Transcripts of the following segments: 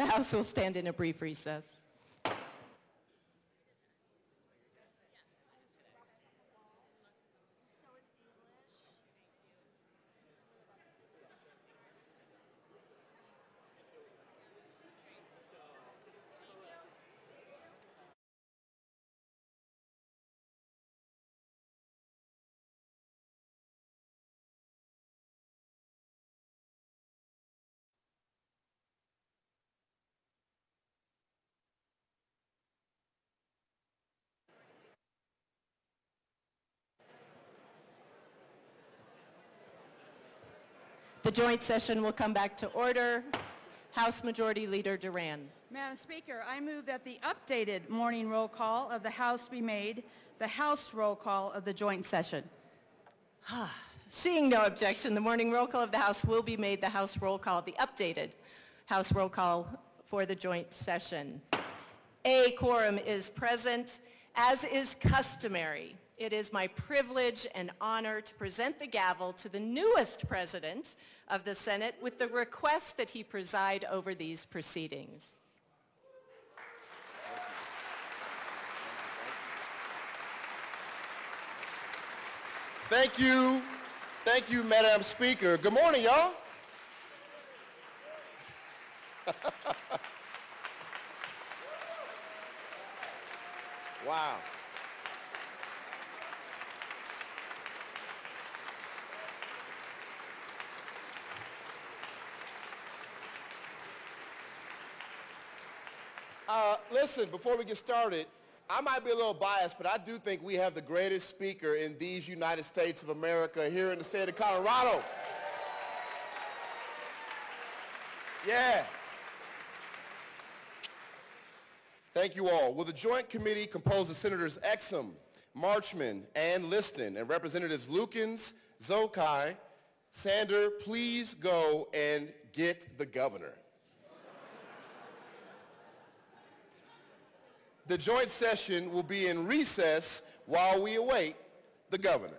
The House will stand in a brief recess. The joint session will come back to order. House Majority Leader Duran. Madam Speaker, I move that the updated morning roll call of the House be made the House roll call of the joint session. Seeing no objection, the morning roll call of the House will be made the House roll call, the updated House roll call for the joint session. A quorum is present. As is customary, it is my privilege and honor to present the gavel to the newest president of the Senate with the request that he preside over these proceedings. Thank you. Thank you, Madam Speaker. Good morning, y'all. Wow. Listen, before we get started, I might be a little biased, but I do think we have the greatest speaker in these United States of America here in the state of Colorado. Yeah. Thank you all. Will the Joint Committee composed of Senators Exum, Marchman, and Liston, and Representatives Lukens, Zokai, Sander, please go and get the governor. The joint session will be in recess while we await the governor.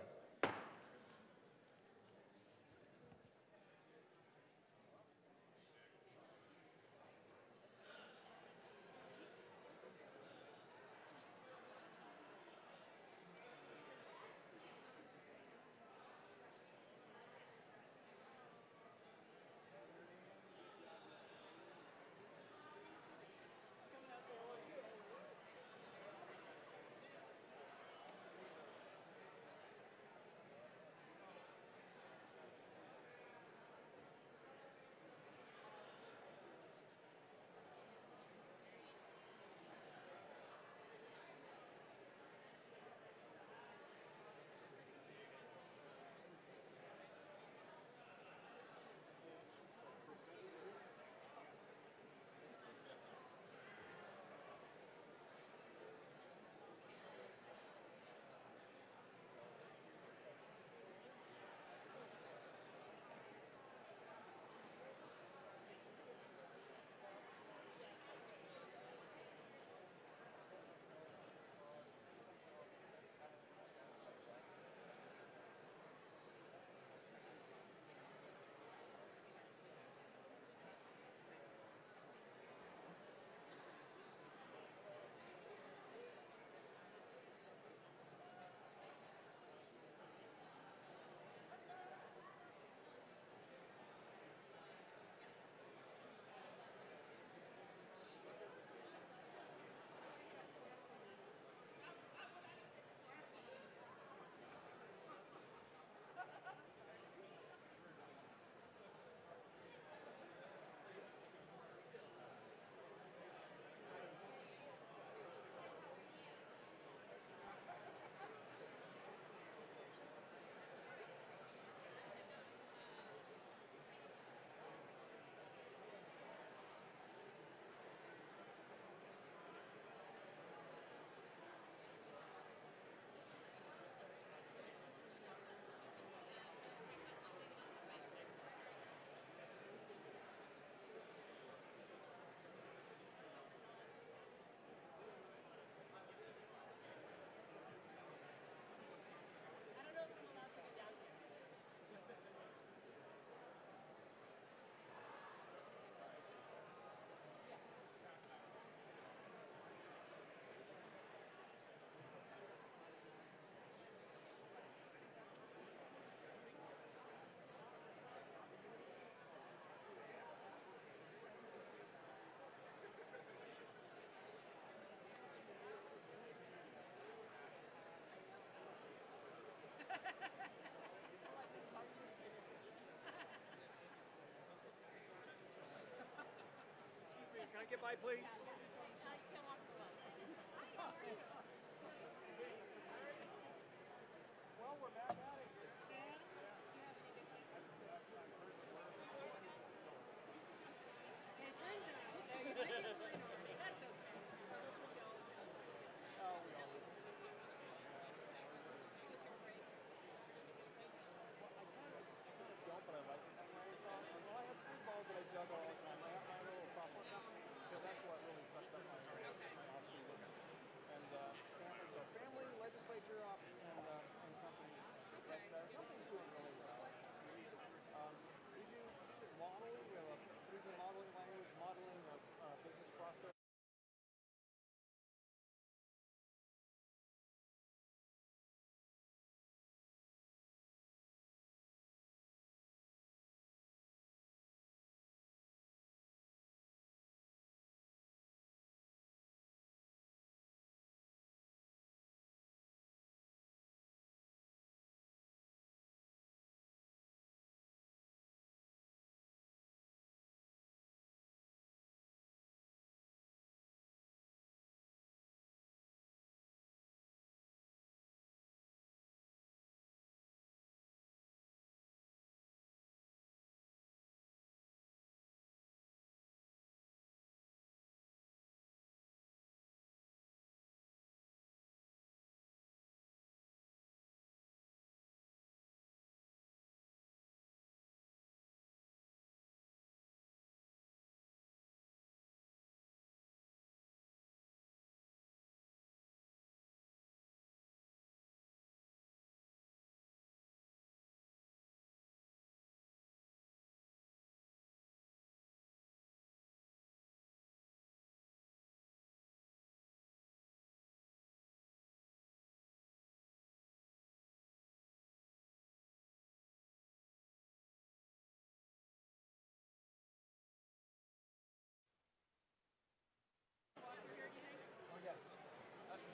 get by, please? Well, we're back at it. Don't, but I like it that way. So, well, I have three balls that I juggle all the time. I have my little softball cup, so that's what really sucks up my off-season. And so family, legislature, and company. But company's doing really well. We do modeling. We have a modeling language, modeling of business process.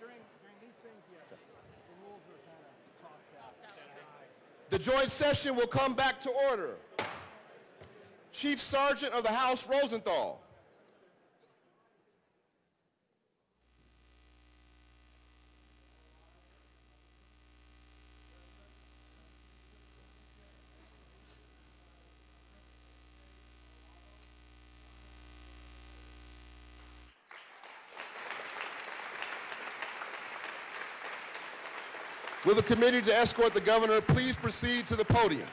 During these things, yes, the rules are kind of tossed out. The joint session will come back to order. Chief Sergeant of the House Rosenthal. Will the committee to escort the governor please proceed to the podium?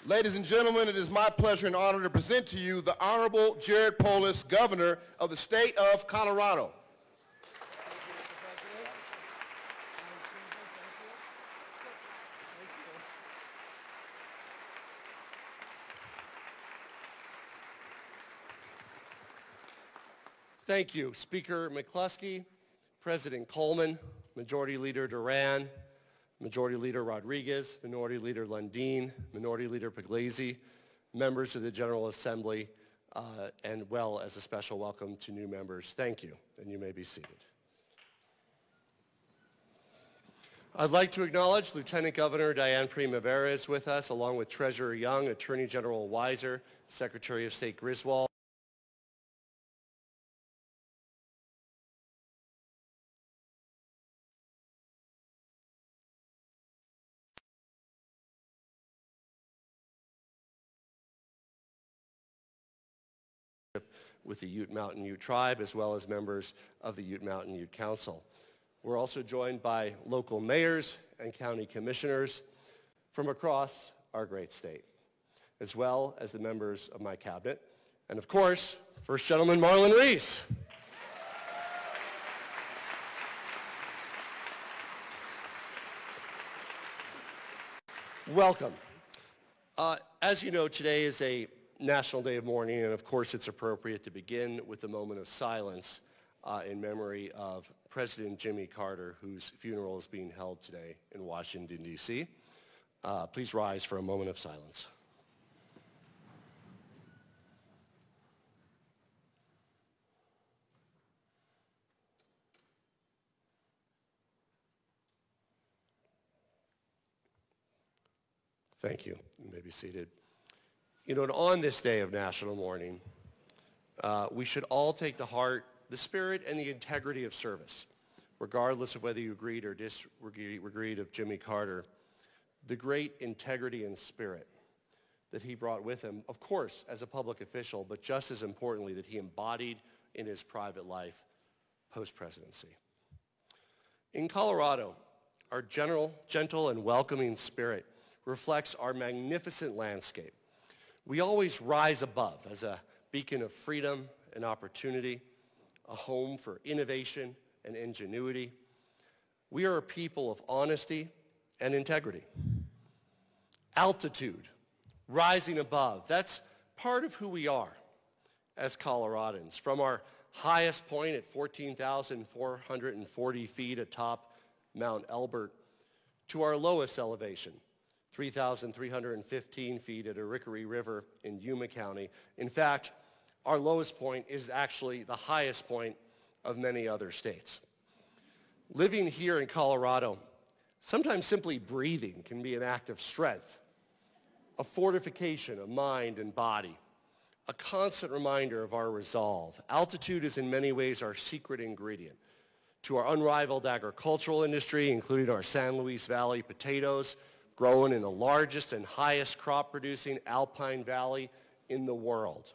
Ladies and gentlemen, it is my pleasure and honor to present to you the Honorable Jared Polis, Governor of the State of Colorado. Thank you, Speaker McCluskey, President Coleman, Majority Leader Duran, Majority Leader Rodriguez, Minority Leader Lundin, Minority Leader Pugliese, members of the General Assembly, and well as a special welcome to new members. Thank you, and you may be seated. I'd like to acknowledge Lieutenant Governor Diane Primavera is with us, along with Treasurer Young, Attorney General Weiser, Secretary of State Griswold, with the Ute Mountain Ute Tribe, as well as members of the Ute Mountain Ute Council. We're also joined by local mayors and county commissioners from across our great state, as well as the members of my cabinet, and of course, First Gentleman Marlon Reese. Welcome. As you know, today is a National Day of Mourning, and of course it's appropriate to begin with a moment of silence in memory of President Jimmy Carter, whose funeral is being held today in Washington, D.C. Please rise for a moment of silence. Thank you. You may be seated. You know, and on this day of national mourning, we should all take to heart the spirit and the integrity of service, regardless of whether you agreed or disagreed of Jimmy Carter, the great integrity and spirit that he brought with him, of course, as a public official, but just as importantly, that he embodied in his private life post-presidency. In Colorado, our gentle and welcoming spirit reflects our magnificent landscape. We always rise above as a beacon of freedom and opportunity, a home for innovation and ingenuity. We are a people of honesty and integrity. Altitude, rising above, that's part of who we are as Coloradans. From our highest point at 14,440 feet atop Mount Elbert to our lowest elevation, 3,315 feet at Arickaree River in Yuma County. In fact, our lowest point is actually the highest point of many other states. Living here in Colorado, sometimes simply breathing can be an act of strength, a fortification of mind and body, a constant reminder of our resolve. Altitude is in many ways our secret ingredient to our unrivaled agricultural industry, including our San Luis Valley potatoes, grown in the largest and highest crop-producing alpine valley in the world.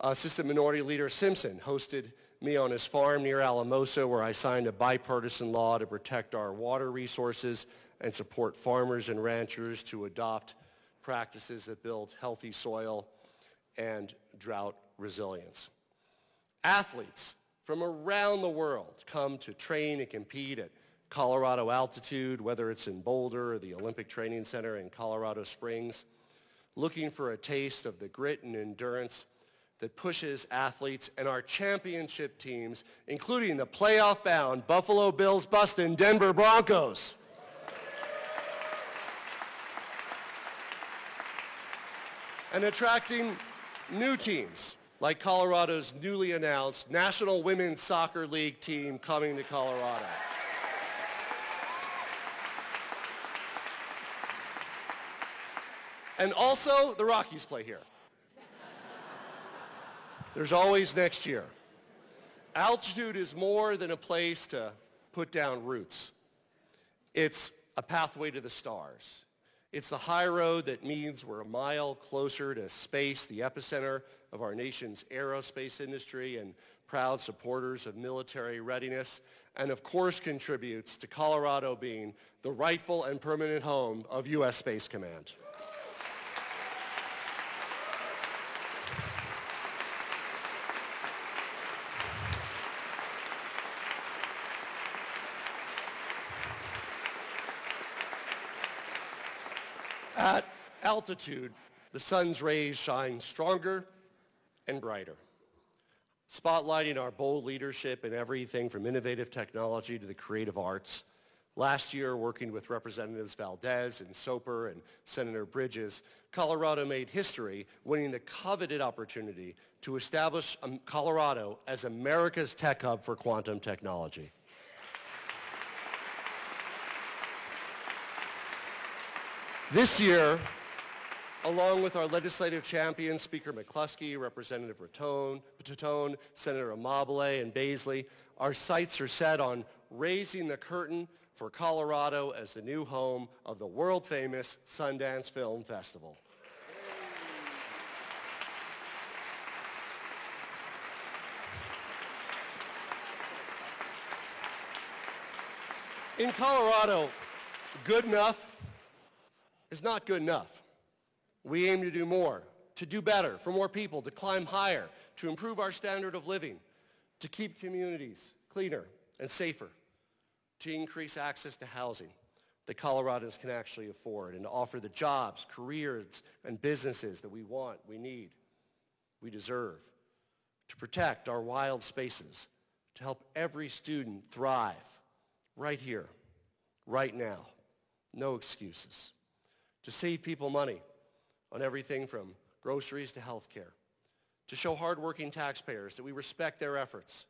Assistant Minority Leader Simpson hosted me on his farm near Alamosa, where I signed a bipartisan law to protect our water resources and support farmers and ranchers to adopt practices that build healthy soil and drought resilience. Athletes from around the world come to train and compete at Colorado altitude, whether it's in Boulder or the Olympic Training Center in Colorado Springs, looking for a taste of the grit and endurance that pushes athletes and our championship teams, including the playoff-bound Buffalo Bills bustin' Denver Broncos. And attracting new teams like Colorado's newly announced National Women's Soccer League team coming to Colorado. And also, the Rockies play here. There's always next year. Altitude is more than a place to put down roots. It's a pathway to the stars. It's the high road that means we're a mile closer to space, the epicenter of our nation's aerospace industry and proud supporters of military readiness, and of course contributes to Colorado being the rightful and permanent home of U.S. Space Command. At altitude, the sun's rays shine stronger and brighter, spotlighting our bold leadership in everything from innovative technology to the creative arts. Last year, working with Representatives Valdez and Soper and Senator Bridges, Colorado made history, winning the coveted opportunity to establish Colorado as America's tech hub for quantum technology. This year, along with our legislative champions, Speaker McCluskey, Representative Tatone, Senator Amabile, and Baisley, our sights are set on raising the curtain for Colorado as the new home of the world-famous Sundance Film Festival. In Colorado, good enough is not good enough. We aim to do more, to do better, for more people, to climb higher, to improve our standard of living, to keep communities cleaner and safer, to increase access to housing. that Coloradans can actually afford and to offer the jobs, careers, and businesses that we want, we need, we deserve, to protect our wild spaces, to help every student thrive right here, right now, no excuses, to save people money on everything from groceries to health care, to show hardworking taxpayers that we respect their efforts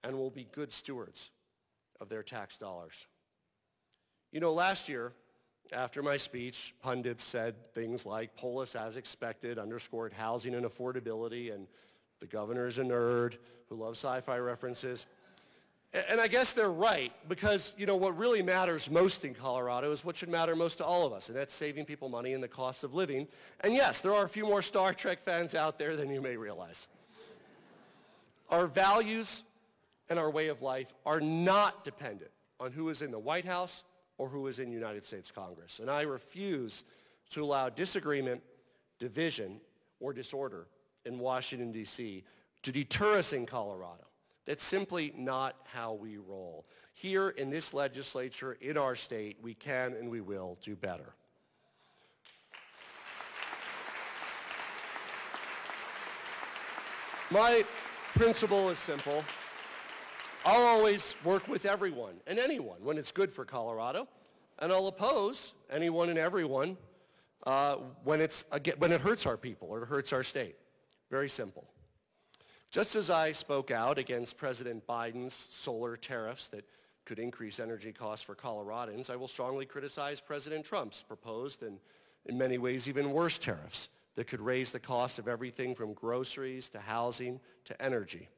and will be good stewards of their tax dollars. You know, last year, after my speech, pundits said things like Polis, as expected, underscored housing and affordability, and the governor's a nerd who loves sci-fi references. And I guess they're right, because, you know, what really matters most in Colorado is what should matter most to all of us, and that's saving people money and the cost of living. And yes, there are a few more Star Trek fans out there than you may realize. Our values and our way of life are not dependent on who is in the White House or who is in United States Congress. And I refuse to allow disagreement, division, or disorder in Washington, D.C. to deter us in Colorado. That's simply not how we roll. Here in this legislature, in our state, we can and we will do better. My principle is simple. I'll always work with everyone and anyone when it's good for Colorado, and I'll oppose anyone and everyone when it hurts our people or it hurts our state. Very simple. Just as I spoke out against President Biden's solar tariffs that could increase energy costs for Coloradans, I will strongly criticize President Trump's proposed and in many ways even worse tariffs that could raise the cost of everything from groceries to housing to energy.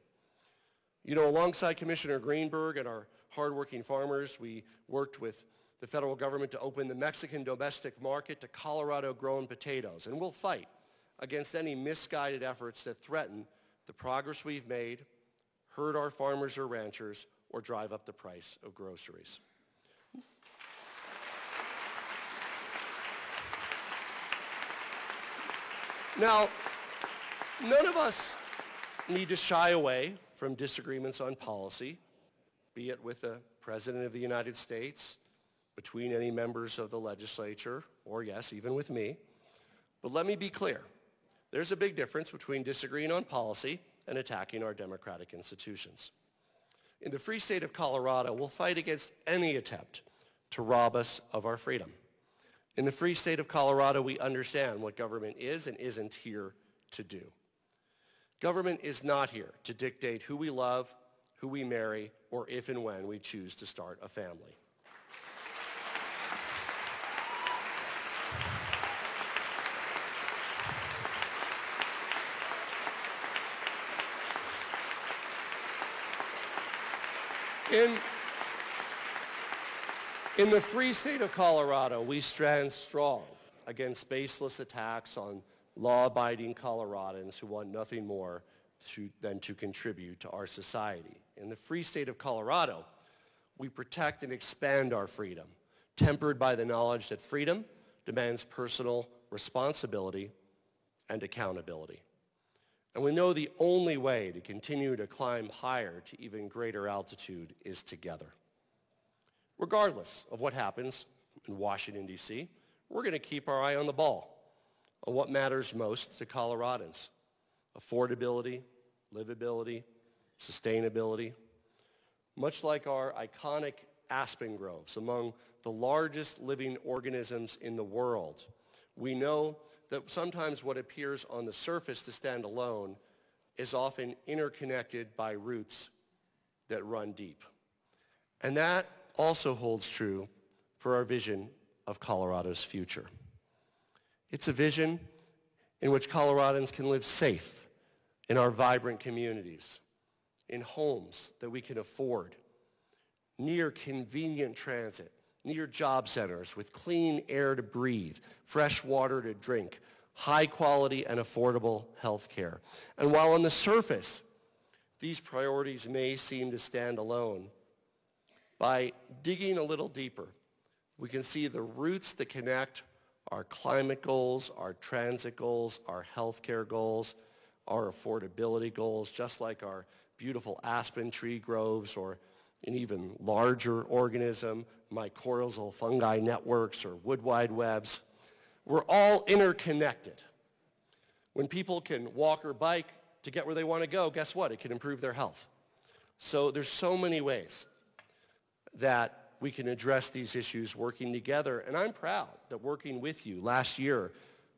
You know, alongside Commissioner Greenberg and our hardworking farmers, we worked with the federal government to open the Mexican domestic market to Colorado-grown potatoes, and we'll fight against any misguided efforts that threaten the progress we've made, hurt our farmers or ranchers, or drive up the price of groceries. Now, none of us need to shy away from disagreements on policy, be it with the President of the United States, between any members of the legislature, or yes, even with me. But let me be clear. There's a big difference between disagreeing on policy and attacking our democratic institutions. In the free state of Colorado, we'll fight against any attempt to rob us of our freedom. In the free state of Colorado, we understand what government is and isn't here to do. Government is not here to dictate who we love, who we marry, or if and when we choose to start a family. In the free state of Colorado, we stand strong against baseless attacks on law-abiding Coloradans who want nothing more than to contribute to our society. In the free state of Colorado, we protect and expand our freedom, tempered by the knowledge that freedom demands personal responsibility and accountability. And we know the only way to continue to climb higher to even greater altitude is together. Regardless of what happens in Washington, D.C., we're going to keep our eye on the ball on what matters most to Coloradans: affordability, livability, sustainability. Much like our iconic aspen groves, among the largest living organisms in the world, we know that sometimes what appears on the surface to stand alone is often interconnected by roots that run deep. And that also holds true for our vision of Colorado's future. It's a vision in which Coloradans can live safe in our vibrant communities, in homes that we can afford, near convenient transit, near job centers with clean air to breathe, fresh water to drink, high quality and affordable health care. And while on the surface, these priorities may seem to stand alone, by digging a little deeper, we can see the roots that connect our climate goals, our transit goals, our healthcare goals, our affordability goals, just like our beautiful aspen tree groves or an even larger organism, mycorrhizal fungi networks or wood wide webs. We're all interconnected. When people can walk or bike to get where they want to go, guess what? It can improve their health. So there's so many ways that we can address these issues working together. And I'm proud that working with you last year,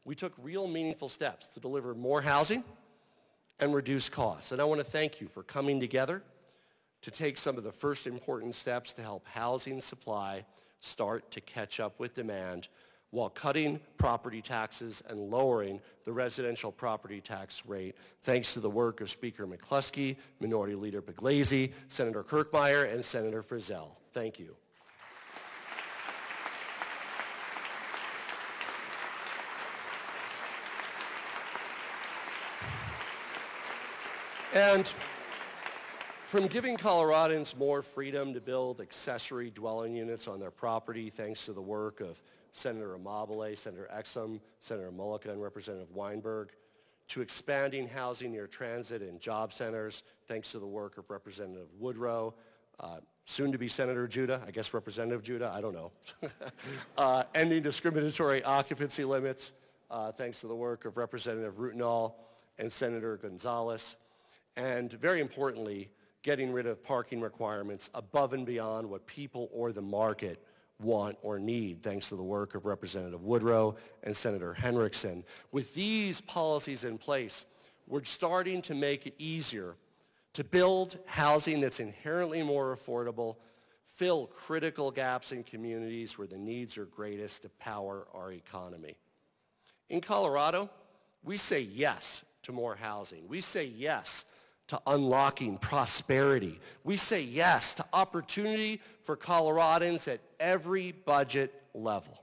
we took real meaningful steps to deliver more housing and reduce costs. And I want to thank you for coming together to take some of the first important steps to help housing supply start to catch up with demand while cutting property taxes and lowering the residential property tax rate, thanks to the work of Speaker McCluskey, Minority Leader Pugliese, Senator Kirkmeyer, and Senator Frizzell. Thank you. And from giving Coloradans more freedom to build accessory dwelling units on their property, thanks to the work of Senator Amabile, Senator Exum, Senator Mullica, and Representative Weinberg, to expanding housing near transit and job centers, thanks to the work of Representative Woodrow, soon to be Senator Judah, I guess Representative Judah, I don't know. Ending discriminatory occupancy limits, thanks to the work of Representative Rutenall and Senator Gonzalez. And very importantly, getting rid of parking requirements above and beyond what people or the market want or need, thanks to the work of Representative Woodrow and Senator Henriksen. With these policies in place, we're starting to make it easier to build housing that's inherently more affordable, fill critical gaps in communities where the needs are greatest to power our economy. In Colorado, we say yes to more housing. We say yes to unlocking prosperity. We say yes to opportunity for Coloradans at every budget level.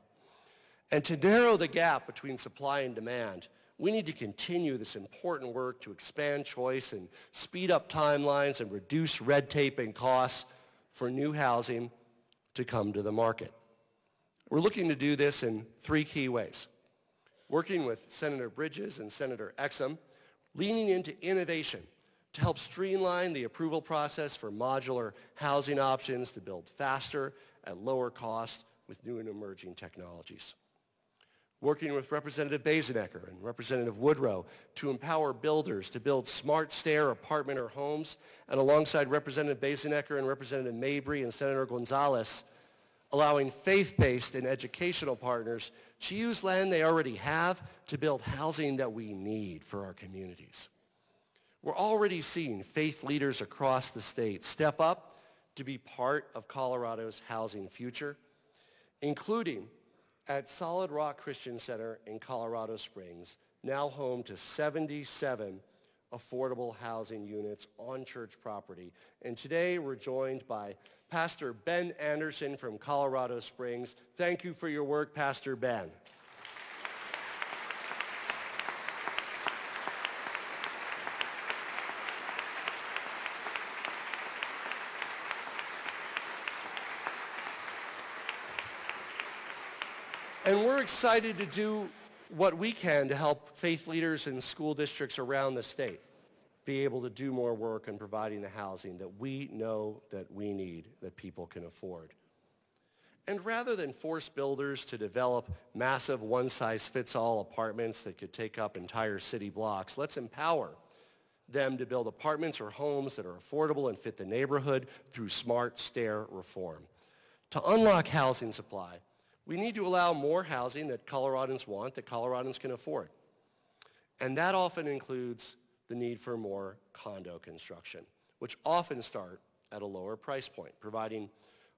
And to narrow the gap between supply and demand, we need to continue this important work to expand choice and speed up timelines and reduce red tape and costs for new housing to come to the market. We're looking to do this in three key ways. Working with Senator Bridges and Senator Exum, leaning into innovation to help streamline the approval process for modular housing options to build faster at lower cost with new and emerging technologies. Working with Representative Bazenecker and Representative Woodrow to empower builders to build smart stair apartment or homes, and alongside Representative Bazenecker and Representative Mabry and Senator Gonzalez, allowing faith-based and educational partners to use land they already have to build housing that we need for our communities. We're already seeing faith leaders across the state step up to be part of Colorado's housing future, including at Solid Rock Christian Center in Colorado Springs, now home to 77 affordable housing units on church property. And today we're joined by Pastor Ben Anderson from Colorado Springs. Thank you for your work, Pastor Ben. And we're excited to do what we can to help faith leaders in school districts around the state be able to do more work in providing the housing that we know that we need, that people can afford. And rather than force builders to develop massive one-size-fits-all apartments that could take up entire city blocks, let's empower them to build apartments or homes that are affordable and fit the neighborhood through smart stair reform. To unlock housing supply, we need to allow more housing that Coloradans want, that Coloradans can afford. And that often includes the need for more condo construction, which often start at a lower price point, providing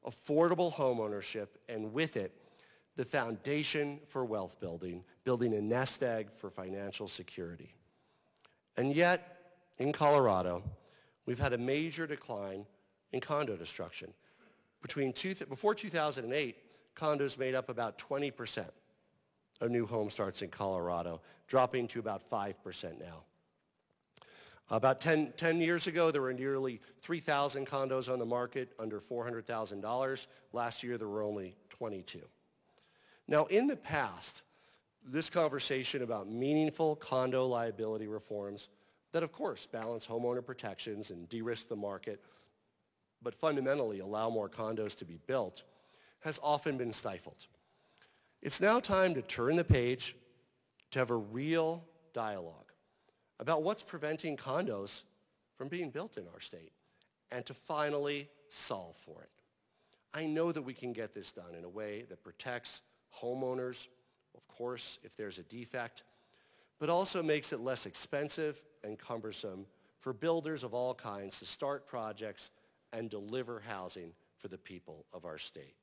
affordable home ownership, and with it, the foundation for wealth building, building a nest egg for financial security. And yet, in Colorado, we've had a major decline in condo construction. Before 2008, condos made up about 20% of new home starts in Colorado, dropping to about 5% now. About 10 years ago, there were nearly 3,000 condos on the market under $400,000. Last year, there were only 22. Now, in the past, this conversation about meaningful condo liability reforms that, of course, balance homeowner protections and de-risk the market but fundamentally allow more condos to be built, has often been stifled. It's now time to turn the page, to have a real dialogue about what's preventing condos from being built in our state, and to finally solve for it. I know that we can get this done in a way that protects homeowners, of course, if there's a defect, but also makes it less expensive and cumbersome for builders of all kinds to start projects and deliver housing for the people of our state.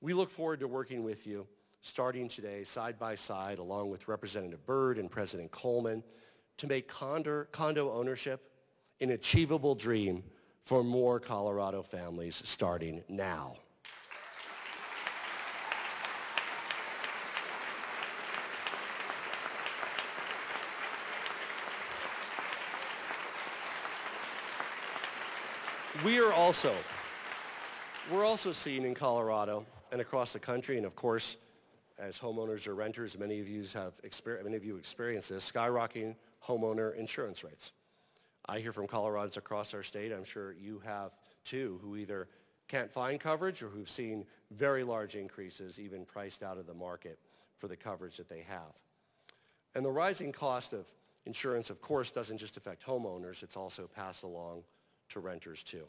We look forward to working with you starting today side by side along with Representative Byrd and President Coleman to make condo ownership an achievable dream for more Colorado families starting now. We're also seeing in Colorado and across the country, and of course, as homeowners or renters, many of you experience this, skyrocketing homeowner insurance rates. I hear from Coloradans across our state, I'm sure you have too, who either can't find coverage or who've seen very large increases, even priced out of the market for the coverage that they have. And the rising cost of insurance, of course, doesn't just affect homeowners, it's also passed along to renters too.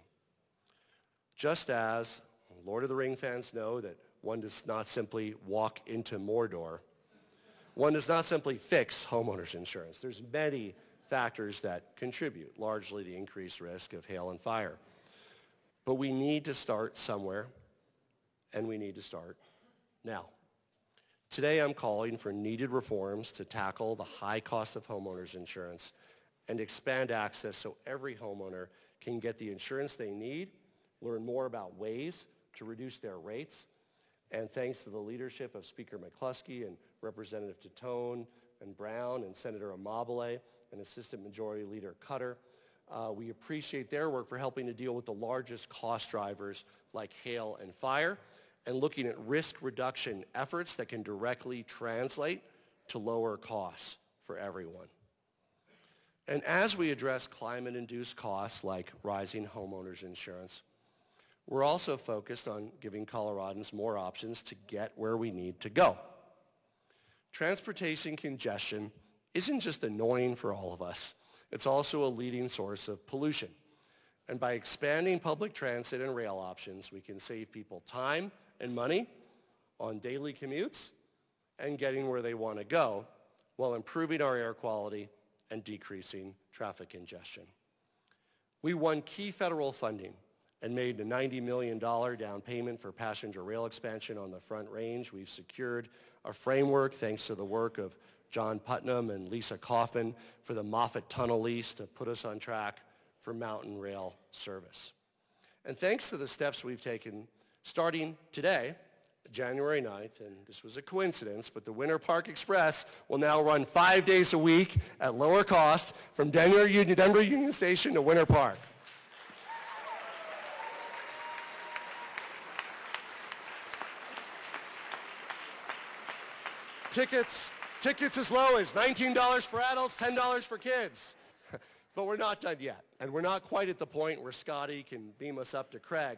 Just as Lord of the Ring fans know that one does not simply walk into Mordor, one does not simply fix homeowners insurance. There's many factors that contribute, largely the increased risk of hail and fire. But we need to start somewhere, and we need to start now. Today I'm calling for needed reforms to tackle the high cost of homeowners insurance and expand access so every homeowner can get the insurance they need, learn more about ways to reduce their rates, and thanks to the leadership of Speaker McCluskey and Representative Titone and Brown and Senator Amabile and Assistant Majority Leader Cutter, we appreciate their work for helping to deal with the largest cost drivers like hail and fire and looking at risk reduction efforts that can directly translate to lower costs for everyone. And as we address climate-induced costs like rising homeowners insurance, we're also focused on giving Coloradans more options to get where we need to go. Transportation congestion isn't just annoying for all of us, it's also a leading source of pollution. And by expanding public transit and rail options, we can save people time and money on daily commutes and getting where they want to go while improving our air quality and decreasing traffic congestion. We won key federal funding and made a $90 million down payment for passenger rail expansion on the Front Range. We've secured a framework thanks to the work of John Putnam and Lisa Coffin for the Moffett Tunnel lease to put us on track for mountain rail service. And thanks to the steps we've taken starting today, January 9th, and this was a coincidence, but the Winter Park Express will now run 5 days a week at lower cost from Denver Union Station to Winter Park. Tickets as low as $19 for adults, $10 for kids. But we're not done yet, and we're not quite at the point where Scotty can beam us up to Craig.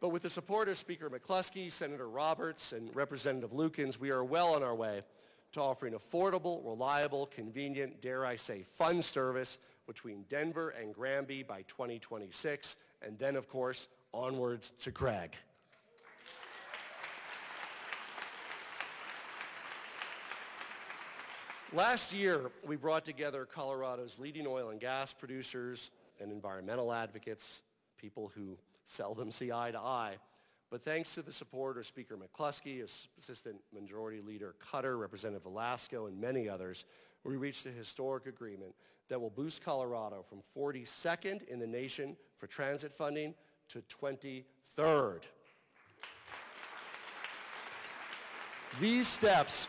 But with the support of Speaker McCluskey, Senator Roberts, and Representative Lukens, we are well on our way to offering affordable, reliable, convenient, dare I say, fun service between Denver and Granby by 2026, and then, of course, onwards to Craig. Last year, we brought together Colorado's leading oil and gas producers and environmental advocates, people who seldom see eye to eye. But thanks to the support of Speaker McCluskey, Assistant Majority Leader Cutter, Representative Velasco, and many others, we reached a historic agreement that will boost Colorado from 42nd in the nation for transit funding to 23rd. These steps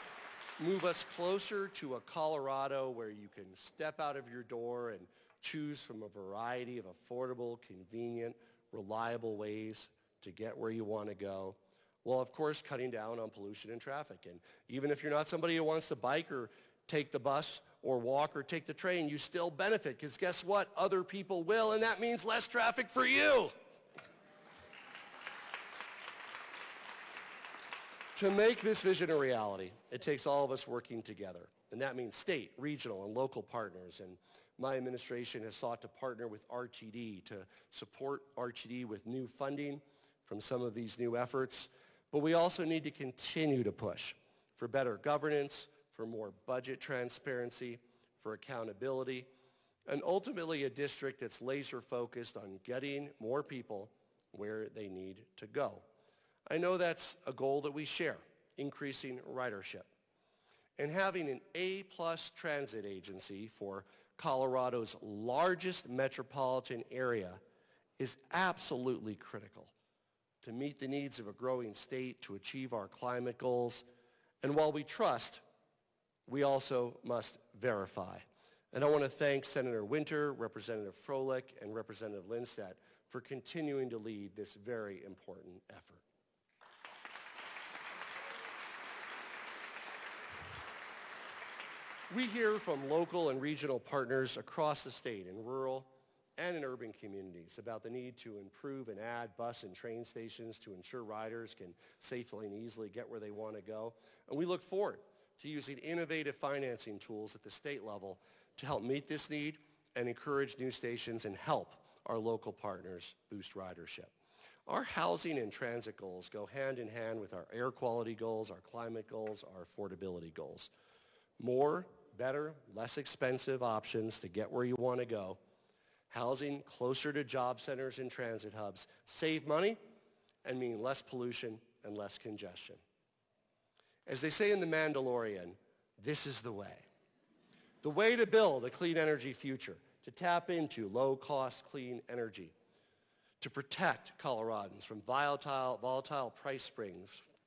move us closer to a Colorado where you can step out of your door and choose from a variety of affordable, convenient, reliable ways to get where you want to go, while of course cutting down on pollution and traffic. And even if you're not somebody who wants to bike or take the bus or walk or take the train, you still benefit, because guess what? Other people will, and that means less traffic for you. To make this vision a reality, it takes all of us working together. And that means state, regional, and local partners. And my administration has sought to partner with RTD to support RTD with new funding from some of these new efforts. But we also need to continue to push for better governance, for more budget transparency, for accountability, and ultimately a district that's laser focused on getting more people where they need to go. I know that's a goal that we share, increasing ridership. And having an A-plus transit agency for Colorado's largest metropolitan area is absolutely critical to meet the needs of a growing state, to achieve our climate goals. And while we trust, we also must verify. And I want to thank Senator Winter, Representative Froelich, and Representative Lindstedt for continuing to lead this very important effort. We hear from local and regional partners across the state in rural and in urban communities about the need to improve and add bus and train stations to ensure riders can safely and easily get where they want to go. And we look forward to using innovative financing tools at the state level to help meet this need and encourage new stations and help our local partners boost ridership. Our housing and transit goals go hand in hand with our air quality goals, our climate goals, our affordability goals. More, better, less expensive options to get where you want to go. Housing closer to job centers and transit hubs save money and mean less pollution and less congestion. As they say in The Mandalorian, this is the way. The way to build a clean energy future, to tap into low-cost clean energy, to protect Coloradans from volatile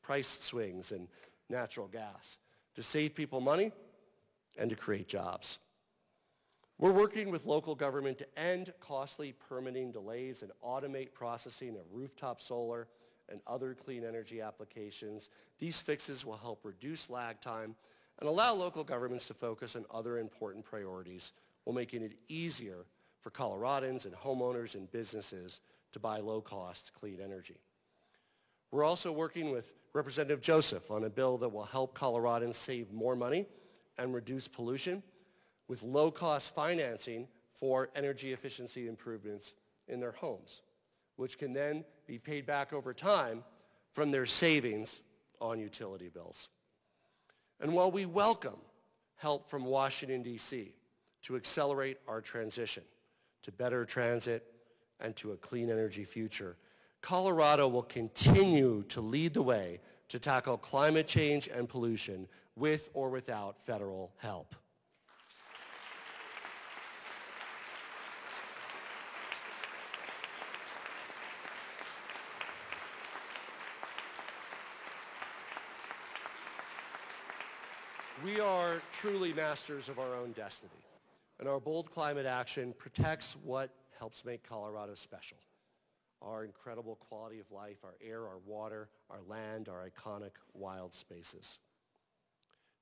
price swings in natural gas, to save people money, and to create jobs. We're working with local government to end costly permitting delays and automate processing of rooftop solar and other clean energy applications. These fixes will help reduce lag time and allow local governments to focus on other important priorities while making it easier for Coloradans and homeowners and businesses to buy low-cost clean energy. We're also working with Representative Joseph on a bill that will help Coloradans save more money and reduce pollution with low-cost financing for energy efficiency improvements in their homes, which can then be paid back over time from their savings on utility bills. And while we welcome help from Washington, D.C. to accelerate our transition to better transit and to a clean energy future, Colorado will continue to lead the way to tackle climate change and pollution with or without federal help. We are truly masters of our own destiny, and our bold climate action protects what helps make Colorado special. Our incredible quality of life, our air, our water, our land, our iconic wild spaces.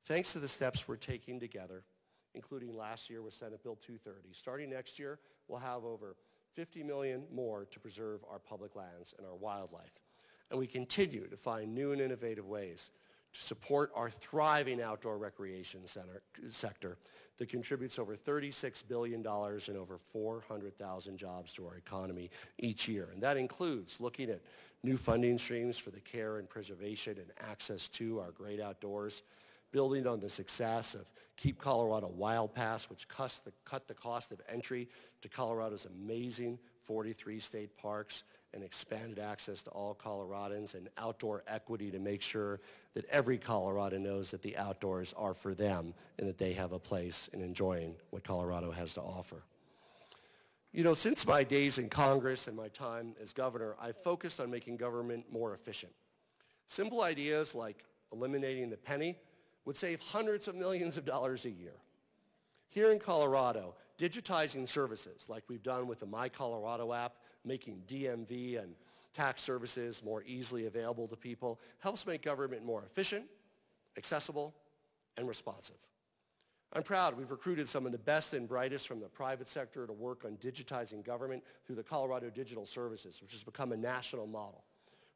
Thanks to the steps we're taking together, including last year with Senate Bill 230, starting next year, we'll have over $50 million more to preserve our public lands and our wildlife. And we continue to find new and innovative ways to support our thriving outdoor recreation sector that contributes over $36 billion and over 400,000 jobs to our economy each year. And that includes looking at new funding streams for the care and preservation and access to our great outdoors, building on the success of Keep Colorado Wild Pass, which cut the cost of entry to Colorado's amazing 43 state parks and expanded access to all Coloradans, and outdoor equity to make sure that every Colorado knows that the outdoors are for them and that they have a place in enjoying what Colorado has to offer. You know, since my days in Congress and my time as governor, I've focused on making government more efficient. Simple ideas like eliminating the penny would save hundreds of millions of dollars a year. Here in Colorado, digitizing services like we've done with the My Colorado app, making DMV and tax services more easily available to people, helps make government more efficient, accessible, and responsive. I'm proud we've recruited some of the best and brightest from the private sector to work on digitizing government through the Colorado Digital Services, which has become a national model.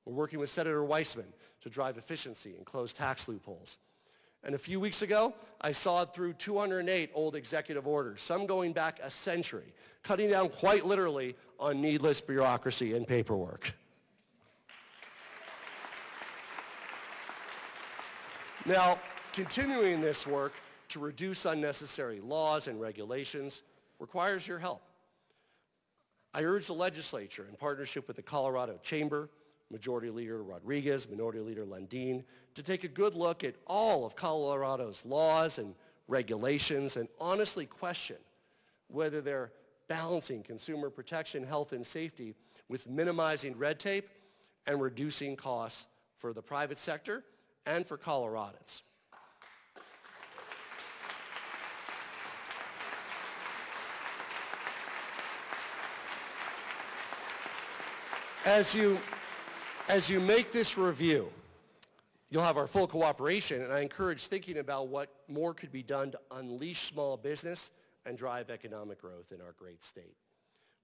We're working with Senator Weissman to drive efficiency and close tax loopholes. And a few weeks ago, I sawed through 208 old executive orders, some going back a century, cutting down quite literally on needless bureaucracy and paperwork. Now, continuing this work to reduce unnecessary laws and regulations requires your help. I urge the legislature, in partnership with the Colorado Chamber, Majority Leader Rodriguez, Minority Leader Lundin, to take a good look at all of Colorado's laws and regulations and honestly question whether they're balancing consumer protection, health, and safety with minimizing red tape and reducing costs for the private sector and for Coloradans. As you make this review, you'll have our full cooperation, and I encourage thinking about what more could be done to unleash small business and drive economic growth in our great state.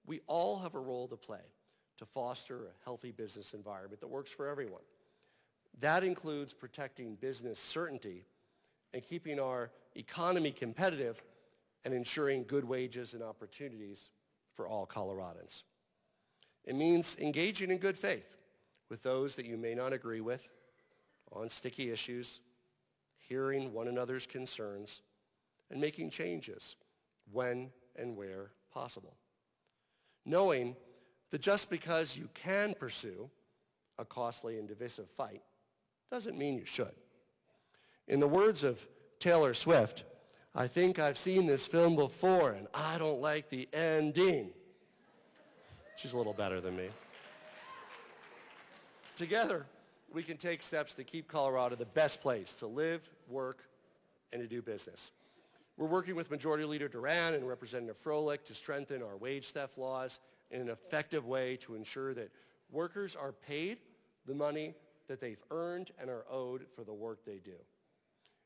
We all have a role to play to foster a healthy business environment that works for everyone. That includes protecting business certainty and keeping our economy competitive and ensuring good wages and opportunities for all Coloradans. It means engaging in good faith with those that you may not agree with on sticky issues, hearing one another's concerns, and making changes when and where possible. Knowing that just because you can pursue a costly and divisive fight doesn't mean you should. In the words of Taylor Swift, I think I've seen this film before and I don't like the ending. She's a little better than me. Together, we can take steps to keep Colorado the best place to live, work, and to do business. We're working with Majority Leader Duran and Representative Froelich to strengthen our wage theft laws in an effective way to ensure that workers are paid the money that they've earned and are owed for the work they do.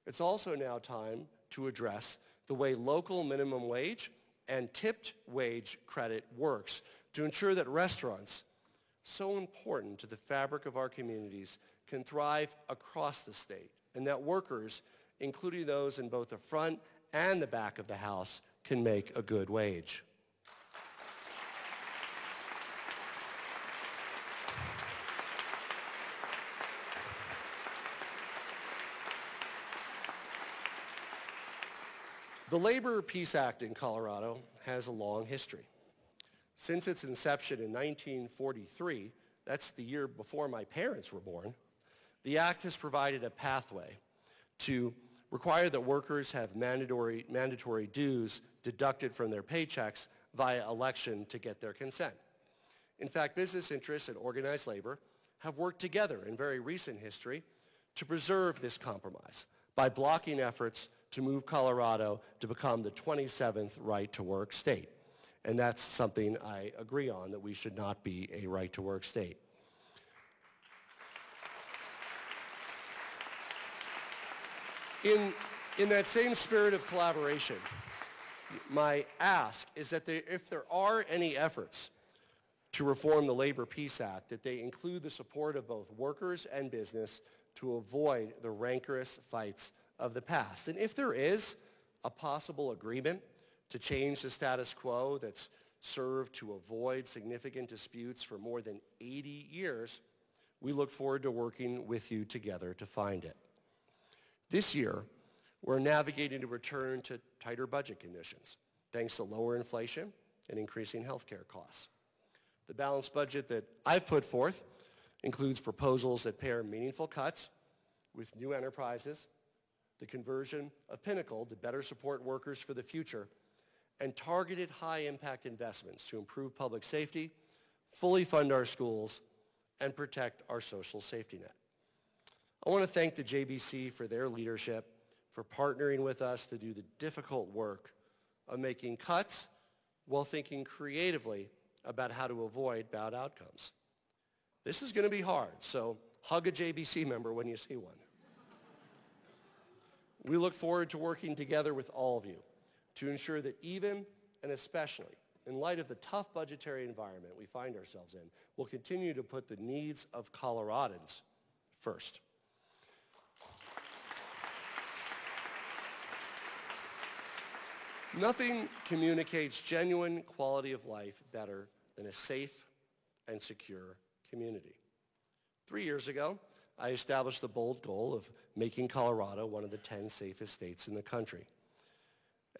It's also now time to address the way local minimum wage and tipped wage credit works to ensure that restaurants, so important to the fabric of our communities, can thrive across the state, and that workers, including those in both the front and the back of the house, can make a good wage. The Labor Peace Act in Colorado has a long history. Since its inception in 1943, that's the year before my parents were born, the act has provided a pathway to require that workers have mandatory dues deducted from their paychecks via election to get their consent. In fact, business interests and organized labor have worked together in very recent history to preserve this compromise by blocking efforts to move Colorado to become the 27th right-to-work state. And that's something I agree on, that we should not be a right-to-work state. In that same spirit of collaboration, my ask is that if there are any efforts to reform the Labor Peace Act, that they include the support of both workers and business to avoid the rancorous fights of the past. And if there is a possible agreement to change the status quo that's served to avoid significant disputes for more than 80 years, we look forward to working with you together to find it. This year, we're navigating a return to tighter budget conditions, thanks to lower inflation and increasing healthcare costs. The balanced budget that I've put forth includes proposals that pair meaningful cuts with new enterprises, the conversion of Pinnacle to better support workers for the future, and targeted high-impact investments to improve public safety, fully fund our schools, and protect our social safety net. I want to thank the JBC for their leadership, for partnering with us to do the difficult work of making cuts while thinking creatively about how to avoid bad outcomes. This is going to be hard, so hug a JBC member when you see one. We look forward to working together with all of you to ensure that even and especially in light of the tough budgetary environment we find ourselves in, will continue to put the needs of Coloradans first. Nothing communicates genuine quality of life better than a safe and secure community. 3 years ago, I established the bold goal of making Colorado one of the 10 safest states in the country.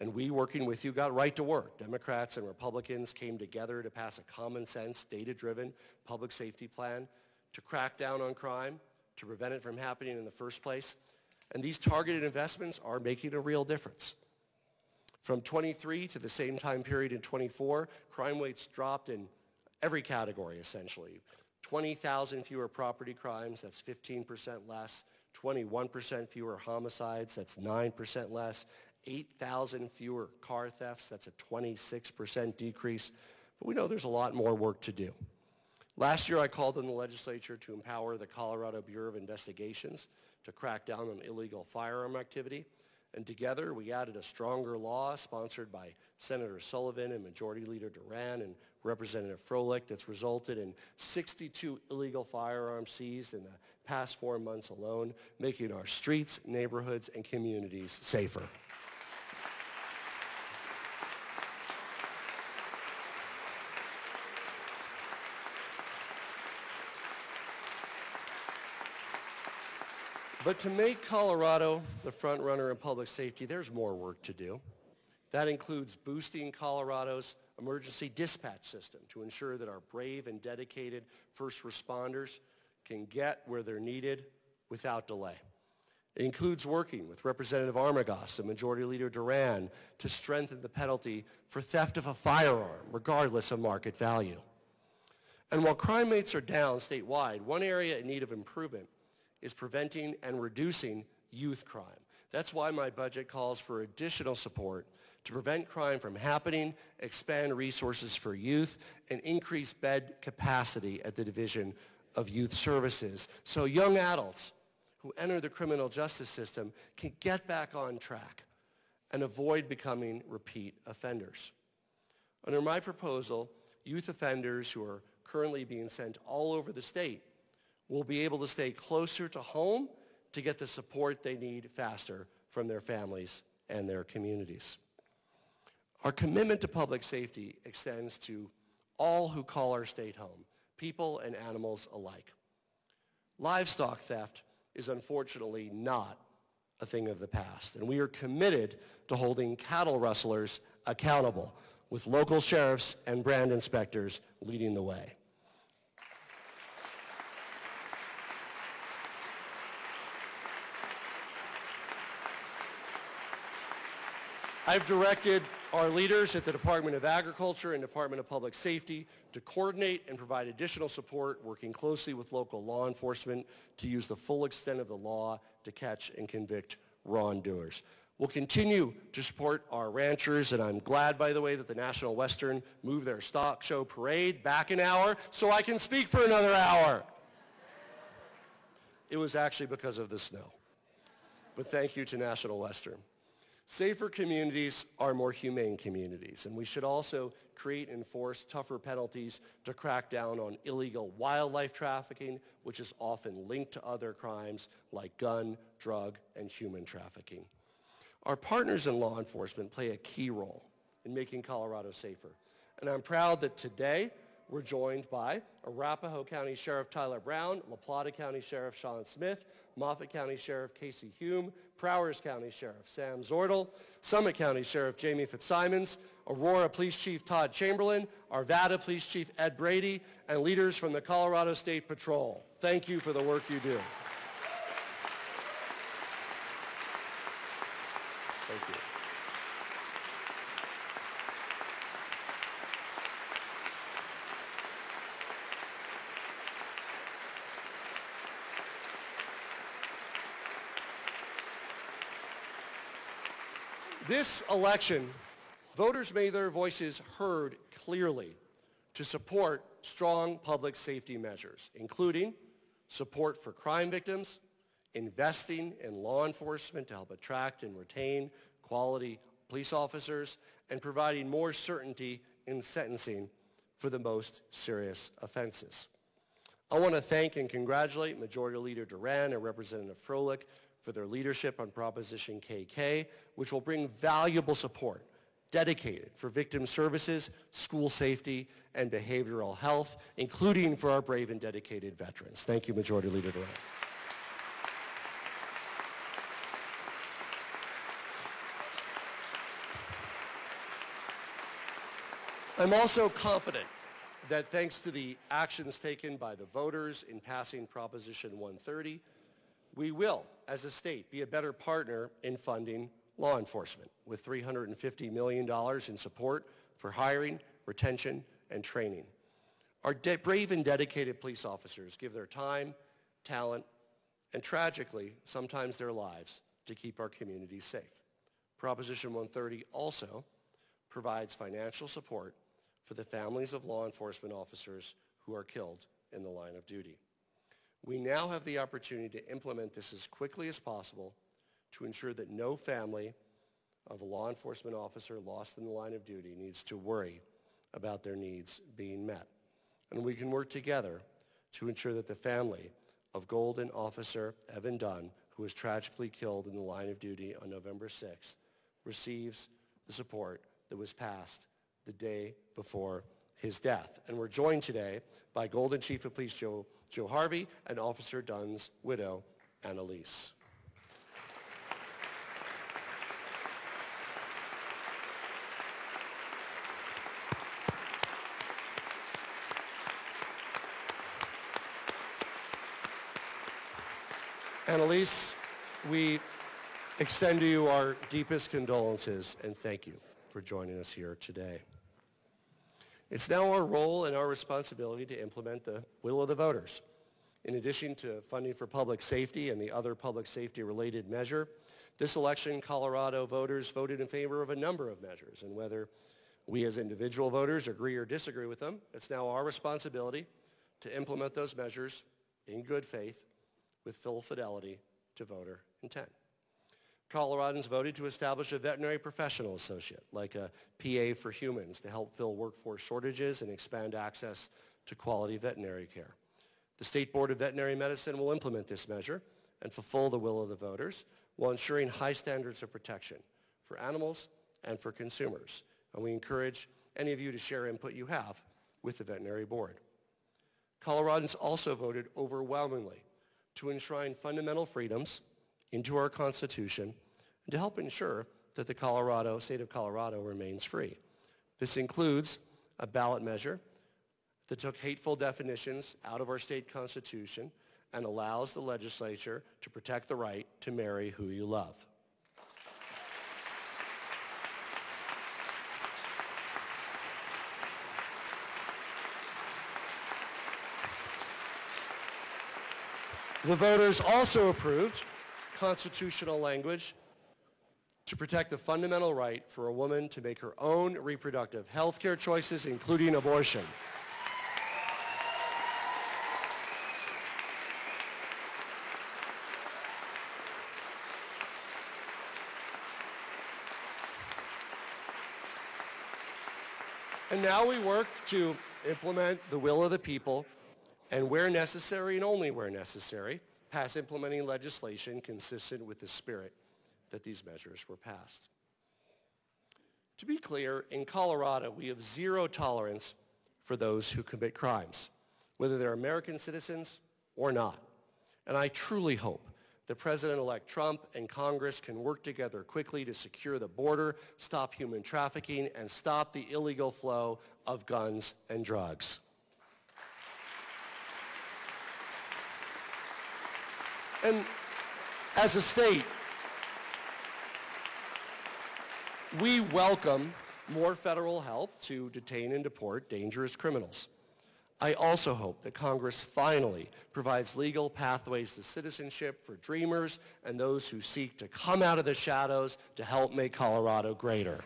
And we, working with you, got right to work. Democrats and Republicans came together to pass a common sense, data-driven public safety plan to crack down on crime, to prevent it from happening in the first place. And these targeted investments are making a real difference. From 23 to the same time period in 24, crime rates dropped in every category, essentially. 20,000 fewer property crimes, that's 15% less. 21% fewer homicides, that's 9% less. 8,000 fewer car thefts, that's a 26% decrease. But we know there's a lot more work to do. Last year, I called on the legislature to empower the Colorado Bureau of Investigations to crack down on illegal firearm activity. And together, we added a stronger law sponsored by Senator Sullivan and Majority Leader Duran and Representative Froelich that's resulted in 62 illegal firearms seized in the past 4 months alone, making our streets, neighborhoods, and communities safer. But to make Colorado the front runner in public safety, there's more work to do. That includes boosting Colorado's emergency dispatch system to ensure that our brave and dedicated first responders can get where they're needed without delay. It includes working with Representative Armagost and Majority Leader Duran to strengthen the penalty for theft of a firearm, regardless of market value. And while crime rates are down statewide, one area in need of improvement is preventing and reducing youth crime. That's why my budget calls for additional support to prevent crime from happening, expand resources for youth, and increase bed capacity at the Division of Youth Services so young adults who enter the criminal justice system can get back on track and avoid becoming repeat offenders. Under my proposal, youth offenders who are currently being sent all over the state will be able to stay closer to home to get the support they need faster from their families and their communities. Our commitment to public safety extends to all who call our state home, people and animals alike. Livestock theft is unfortunately not a thing of the past, and we are committed to holding cattle rustlers accountable, with local sheriffs and brand inspectors leading the way. I've directed our leaders at the Department of Agriculture and Department of Public Safety to coordinate and provide additional support, working closely with local law enforcement to use the full extent of the law to catch and convict wrongdoers. We'll continue to support our ranchers, and I'm glad, by the way, that the National Western moved their stock show parade back an hour so I can speak for another hour. It was actually because of the snow. But thank you to National Western. Safer communities are more humane communities, and we should also create and enforce tougher penalties to crack down on illegal wildlife trafficking, which is often linked to other crimes like gun, drug, and human trafficking. Our partners in law enforcement play a key role in making Colorado safer, and I'm proud that today we're joined by Arapahoe County Sheriff Tyler Brown, La Plata County Sheriff Sean Smith, Moffat County Sheriff Casey Hume, Prowers County Sheriff Sam Zordel, Summit County Sheriff Jamie Fitzsimons, Aurora Police Chief Todd Chamberlain, Arvada Police Chief Ed Brady, and leaders from the Colorado State Patrol. Thank you for the work you do. Thank you. This election, voters made their voices heard clearly to support strong public safety measures, including support for crime victims, investing in law enforcement to help attract and retain quality police officers, and providing more certainty in sentencing for the most serious offenses. I want to thank and congratulate Majority Leader Duran and Representative Froelich for their leadership on Proposition KK, which will bring valuable support dedicated for victim services, school safety, and behavioral health, including for our brave and dedicated veterans. Thank you, Majority Leader Duran. I'm also confident that thanks to the actions taken by the voters in passing Proposition 130, we will, as a state, be a better partner in funding law enforcement with $350 million in support for hiring, retention, and training. Our brave and dedicated police officers give their time, talent, and tragically, sometimes their lives to keep our communities safe. Proposition 130 also provides financial support for the families of law enforcement officers who are killed in the line of duty. We now have the opportunity to implement this as quickly as possible to ensure that no family of a law enforcement officer lost in the line of duty needs to worry about their needs being met. And we can work together to ensure that the family of Golden Officer Evan Dunn, who was tragically killed in the line of duty on November 6th, receives the support that was passed the day before his death. And we're joined today by Golden Chief of Police Joe Harvey and Officer Dunn's widow, Annalise. Annalise, we extend to you our deepest condolences and thank you for joining us here today. It's now our role and our responsibility to implement the will of the voters. In addition to funding for public safety and the other public safety related measure, this election, Colorado voters voted in favor of a number of measures, and whether we as individual voters agree or disagree with them, it's now our responsibility to implement those measures in good faith with full fidelity to voter intent. Coloradans voted to establish a veterinary professional associate, like a PA for humans, to help fill workforce shortages and expand access to quality veterinary care. The State Board of Veterinary Medicine will implement this measure and fulfill the will of the voters while ensuring high standards of protection for animals and for consumers. And we encourage any of you to share input you have with the Veterinary Board. Coloradans also voted overwhelmingly to enshrine fundamental freedoms into our Constitution and to help ensure that the state of Colorado remains free. This includes a ballot measure that took hateful definitions out of our state constitution and allows the legislature to protect the right to marry who you love. The voters also approved constitutional language to protect the fundamental right for a woman to make her own reproductive health care choices, including abortion. And now we work to implement the will of the people, and where necessary, and only where necessary, pass implementing legislation consistent with the spirit that these measures were passed. To be clear, in Colorado, we have zero tolerance for those who commit crimes, whether they're American citizens or not. And I truly hope that President-elect Trump and Congress can work together quickly to secure the border, stop human trafficking, and stop the illegal flow of guns and drugs. And as a state, we welcome more federal help to detain and deport dangerous criminals. I also hope that Congress finally provides legal pathways to citizenship for dreamers and those who seek to come out of the shadows to help make Colorado greater.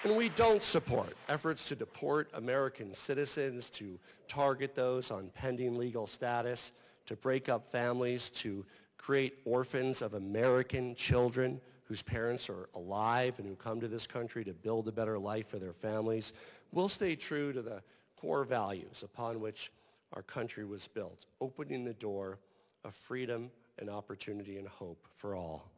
And we don't support efforts to deport American citizens, to target those on pending legal status, to break up families, to create orphans of American children whose parents are alive and who come to this country to build a better life for their families. We'll stay true to the core values upon which our country was built, opening the door of freedom and opportunity and hope for all.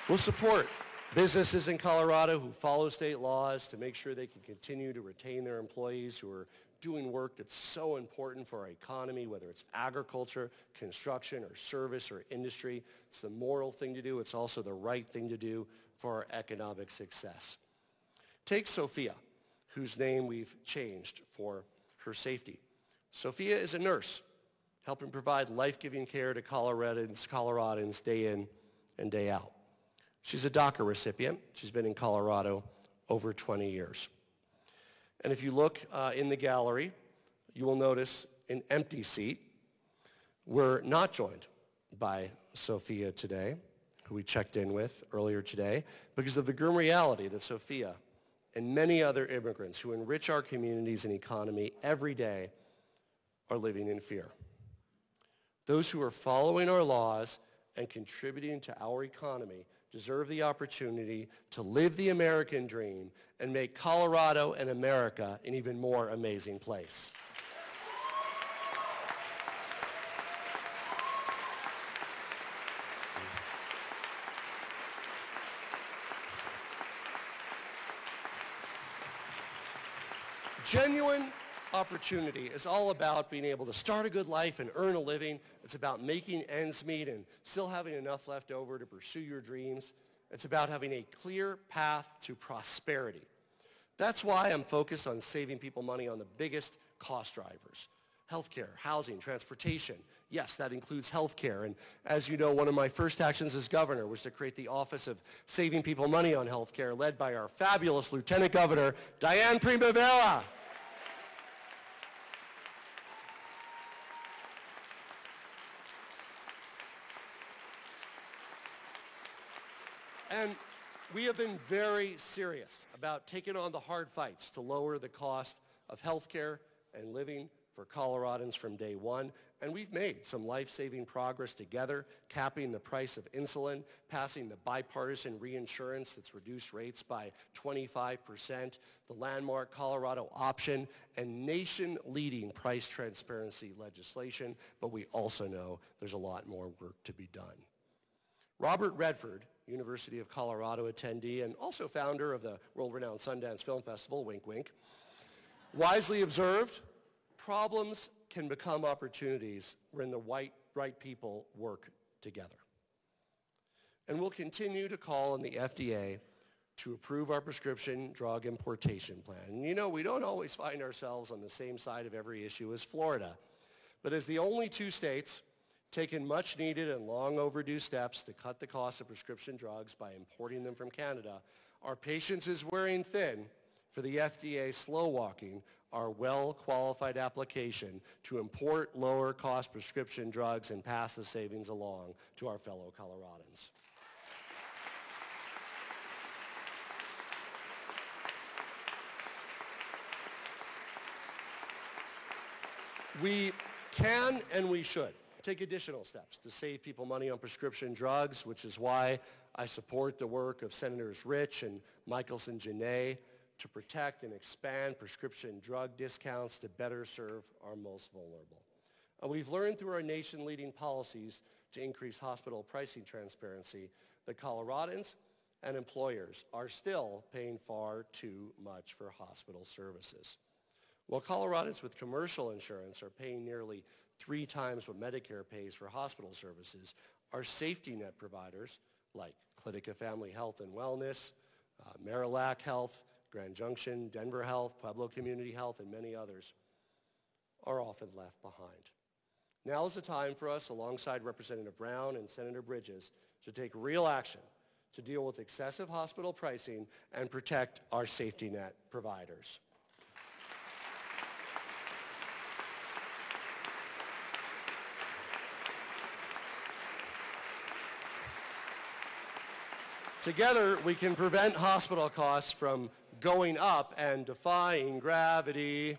We'll support businesses in Colorado who follow state laws to make sure they can continue to retain their employees who are doing work that's so important for our economy, whether it's agriculture, construction, or service, or industry. It's the moral thing to do. It's also the right thing to do for our economic success. Take Sophia, whose name we've changed for her safety. Sophia is a nurse, helping provide life-giving care to Coloradans day in and day out. She's a DACA recipient. She's been in Colorado over 20 years. And if you look in the gallery, you will notice an empty seat. We're not joined by Sophia today, who we checked in with earlier today, because of the grim reality that Sophia and many other immigrants who enrich our communities and economy every day are living in fear. Those who are following our laws and contributing to our economy deserve the opportunity to live the American dream and make Colorado and America an even more amazing place. Genuine opportunity is all about being able to start a good life and earn a living. It's about making ends meet and still having enough left over to pursue your dreams. It's about having a clear path to prosperity. That's why I'm focused on saving people money on the biggest cost drivers: healthcare, housing, transportation. Yes, that includes healthcare. And as you know, one of my first actions as governor was to create the Office of Saving People Money on Healthcare, led by our fabulous Lieutenant Governor, Diane Primavera. And we have been very serious about taking on the hard fights to lower the cost of health care and living for Coloradans from day one. And we've made some life-saving progress together, capping the price of insulin, passing the bipartisan reinsurance that's reduced rates by 25%, the landmark Colorado option, and nation-leading price transparency legislation. But we also know there's a lot more work to be done. Robert Redford, University of Colorado attendee and also founder of the world-renowned Sundance Film Festival, wink, wink, wisely observed, problems can become opportunities when the right people work together. And we'll continue to call on the FDA to approve our prescription drug importation plan. And you know, we don't always find ourselves on the same side of every issue as Florida, but as the only two states taken much needed and long overdue steps to cut the cost of prescription drugs by importing them from Canada, our patience is wearing thin for the FDA slow-walking our well-qualified application to import lower-cost prescription drugs and pass the savings along to our fellow Coloradans. We can and we should take additional steps to save people money on prescription drugs, which is why I support the work of Senators Rich and Michelson-Jeannet to protect and expand prescription drug discounts to better serve our most vulnerable. And we've learned through our nation-leading policies to increase hospital pricing transparency that Coloradans and employers are still paying far too much for hospital services. While Coloradans with commercial insurance are paying nearly 3 times what Medicare pays for hospital services, our safety net providers like Clinica Family Health and Wellness, Marillac Health, Grand Junction, Denver Health, Pueblo Community Health, and many others are often left behind. Now is the time for us, alongside Representative Brown and Senator Bridges, to take real action to deal with excessive hospital pricing and protect our safety net providers. Together, we can prevent hospital costs from going up and defying gravity.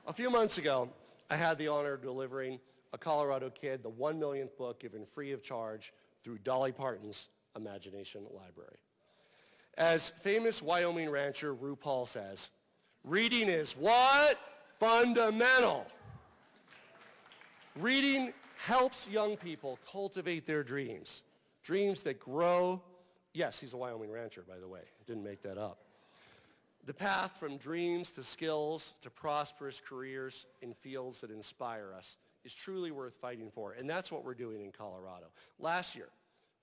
A few months ago, I had the honor of delivering a Colorado kid the 1 millionth book given free of charge through Dolly Parton's Imagination Library. As famous Wyoming rancher RuPaul says, reading is what? Fundamental. Reading helps young people cultivate their dreams, dreams that grow. Yes, he's a Wyoming rancher, by the way. Didn't make that up. The path from dreams to skills to prosperous careers in fields that inspire us is truly worth fighting for, and that's what we're doing in Colorado. Last year,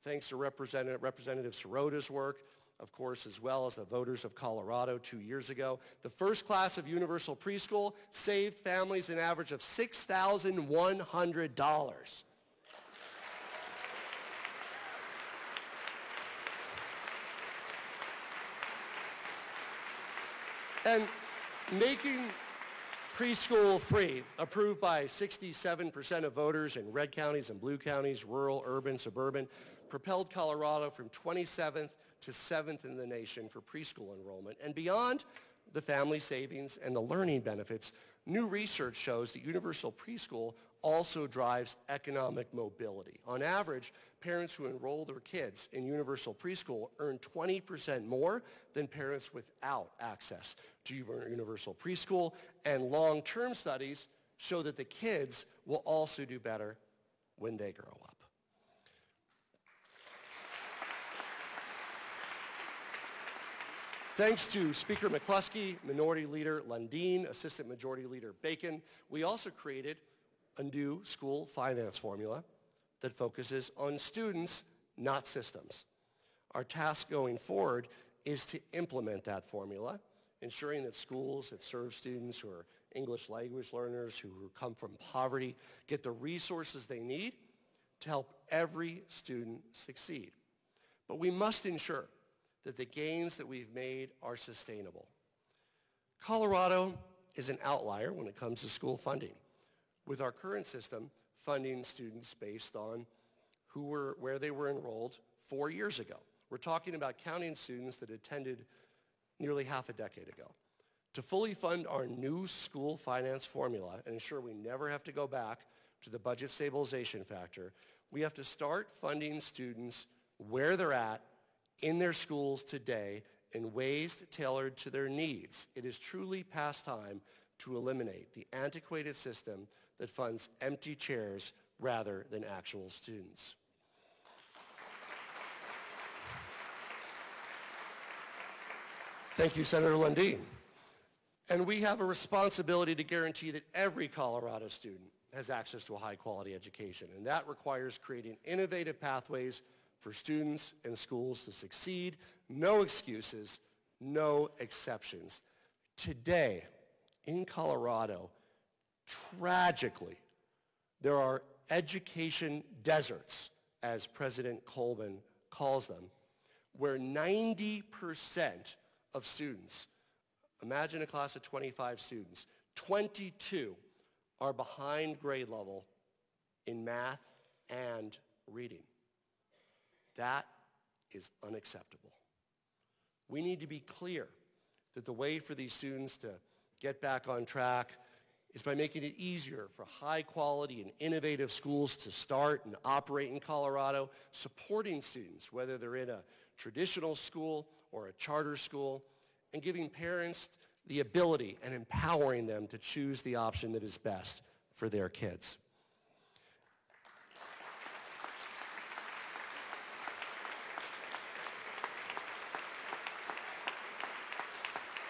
thanks to Representative Sirota's work, of course, as well as the voters of Colorado 2 years ago, the first class of universal preschool saved families an average of $6,100. And making preschool free, approved by 67% of voters in red counties and blue counties, rural, urban, suburban, propelled Colorado from 27th to 7th in the nation for preschool enrollment. And beyond the family savings and the learning benefits, new research shows that universal preschool also drives economic mobility. On average, parents who enroll their kids in universal preschool earn 20% more than parents without access to universal preschool, and long-term studies show that the kids will also do better when they grow up. Thanks to Speaker McCluskey, Minority Leader Lundeen, Assistant Majority Leader Bacon, we also created a new school finance formula that focuses on students, not systems. Our task going forward is to implement that formula, ensuring that schools that serve students who are English language learners, who come from poverty, get the resources they need to help every student succeed. But we must ensure that the gains that we've made are sustainable. Colorado is an outlier when it comes to school funding, with our current system funding students based on where they were enrolled 4 years ago. We're talking about counting students that attended nearly half a decade ago. To fully fund our new school finance formula and ensure we never have to go back to the budget stabilization factor, we have to start funding students where they're at in their schools today in ways tailored to their needs. It is truly past time to eliminate the antiquated system that funds empty chairs rather than actual students. Thank you, Senator Lundeen. And we have a responsibility to guarantee that every Colorado student has access to a high-quality education, and that requires creating innovative pathways for students and schools to succeed. No excuses, no exceptions. Today, in Colorado, tragically, there are education deserts, as President Coleman calls them, where 90% of students, imagine a class of 25 students, 22 are behind grade level in math and reading. That is unacceptable. We need to be clear that the way for these students to get back on track is by making it easier for high quality and innovative schools to start and operate in Colorado, supporting students, whether they're in a traditional school or a charter school, and giving parents the ability and empowering them to choose the option that is best for their kids.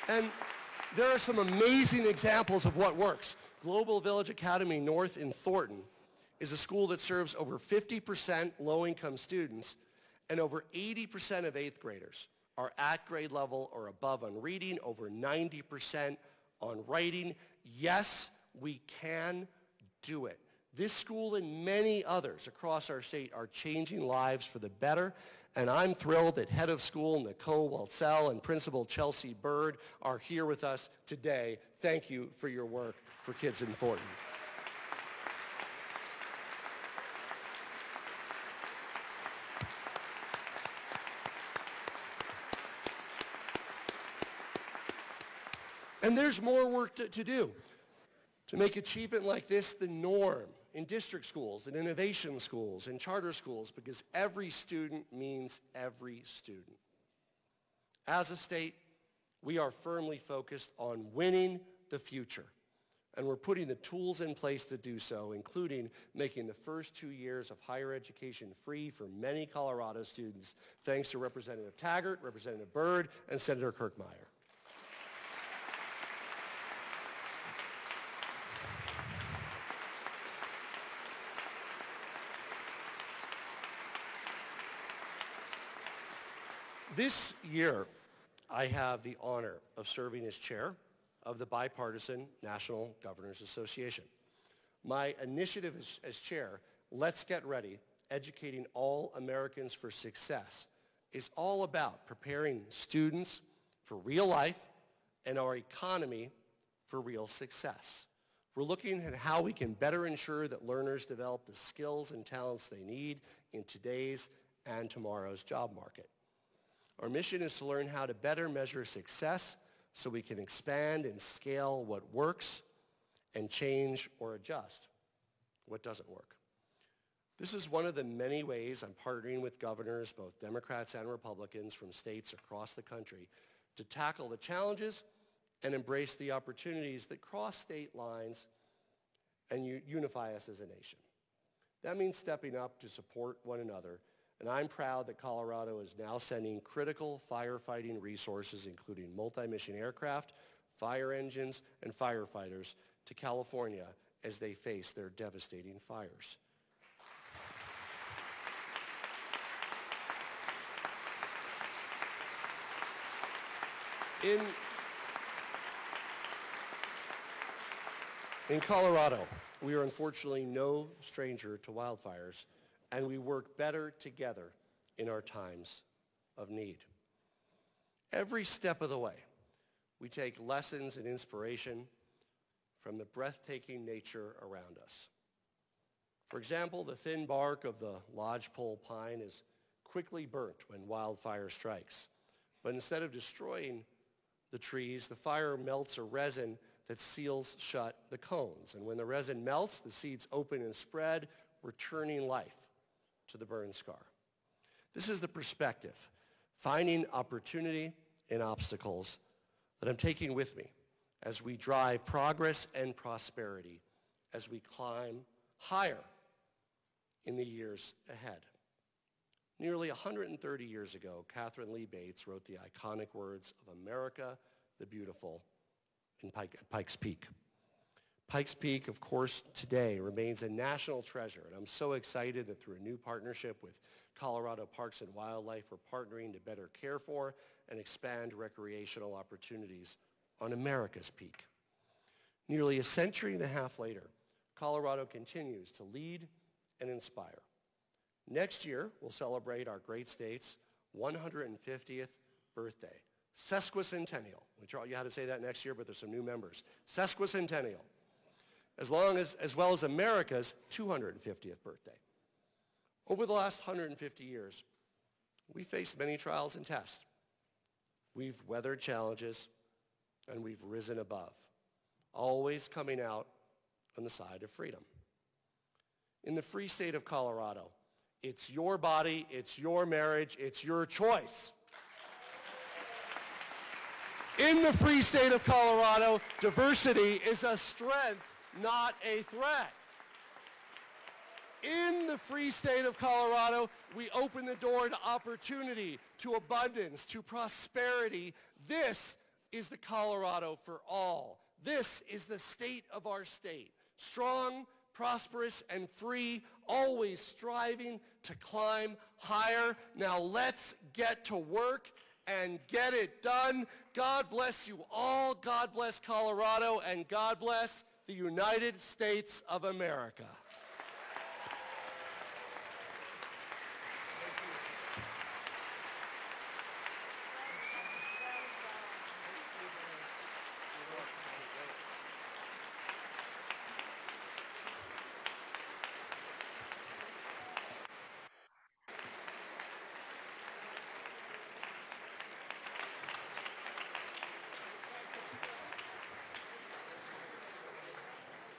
And there are some amazing examples of what works. Global Village Academy North in Thornton is a school that serves over 50% low-income students, and over 80% of 8th graders are at grade level or above on reading, over 90% on writing. Yes, we can do it. This school and many others across our state are changing lives for the better, and I'm thrilled that head of school Nicole Waltzell and principal Chelsea Bird are here with us today. Thank you for your work for kids in Thornton. And there's more work to do to make achievement like this the norm in district schools, in innovation schools, in charter schools, because every student means every student. As a state, we are firmly focused on winning the future, and we're putting the tools in place to do so, including making the first 2 years of higher education free for many Colorado students, thanks to Representative Taggart, Representative Byrd, and Senator Kirkmeyer. This year, I have the honor of serving as chair of the bipartisan National Governors Association. My initiative as chair, Let's Get Ready, Educating All Americans for Success, is all about preparing students for real life and our economy for real success. We're looking at how we can better ensure that learners develop the skills and talents they need in today's and tomorrow's job market. Our mission is to learn how to better measure success so we can expand and scale what works and change or adjust what doesn't work. This is one of the many ways I'm partnering with governors, both Democrats and Republicans from states across the country, to tackle the challenges and embrace the opportunities that cross state lines and unify us as a nation. That means stepping up to support one another. And I'm proud that Colorado is now sending critical firefighting resources, including multi-mission aircraft, fire engines, and firefighters to California as they face their devastating fires. In Colorado, we are unfortunately no stranger to wildfires, and we work better together in our times of need. Every step of the way, we take lessons and inspiration from the breathtaking nature around us. For example, the thin bark of the lodgepole pine is quickly burnt when wildfire strikes. But instead of destroying the trees, the fire melts a resin that seals shut the cones. And when the resin melts, the seeds open and spread, returning life to the burn scar. This is the perspective, finding opportunity in obstacles, that I'm taking with me as we drive progress and prosperity as we climb higher in the years ahead. Nearly 130 years ago, Catherine Lee Bates wrote the iconic words of America the Beautiful in Pikes Peak. Pikes Peak, of course, today remains a national treasure, and I'm so excited that through a new partnership with Colorado Parks and Wildlife, we're partnering to better care for and expand recreational opportunities on America's peak. Nearly a century and a half later, Colorado continues to lead and inspire. Next year, we'll celebrate our great state's 150th birthday, sesquicentennial. We taught you how to say that next year, but there's some new members. Sesquicentennial. As well as America's 250th birthday. Over the last 150 years, we faced many trials and tests. We've weathered challenges, and we've risen above, always coming out on the side of freedom. In the free state of Colorado, it's your body, it's your marriage, it's your choice. In the free state of Colorado, diversity is a strength, not a threat. In the free state of Colorado, we open the door to opportunity, to abundance, to prosperity. This is the Colorado for all. This is the state of our state. Strong, prosperous, and free, always striving to climb higher. Now let's get to work and get it done. God bless you all. God bless Colorado, and God bless the United States of America.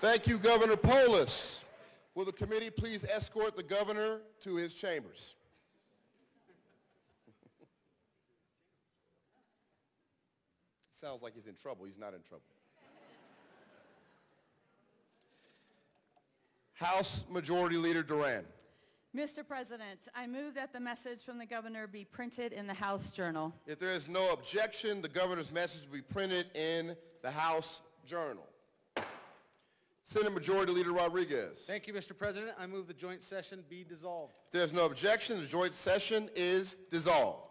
Thank you, Governor Polis. Will the committee please escort the governor to his chambers? Sounds like he's in trouble. He's not in trouble. House Majority Leader Duran. Mr. President, I move that the message from the governor be printed in the House Journal. If there is no objection, the governor's message will be printed in the House Journal. Senate Majority Leader Rodriguez. Thank you, Mr. President. I move the joint session be dissolved. If there's no objection, the joint session is dissolved.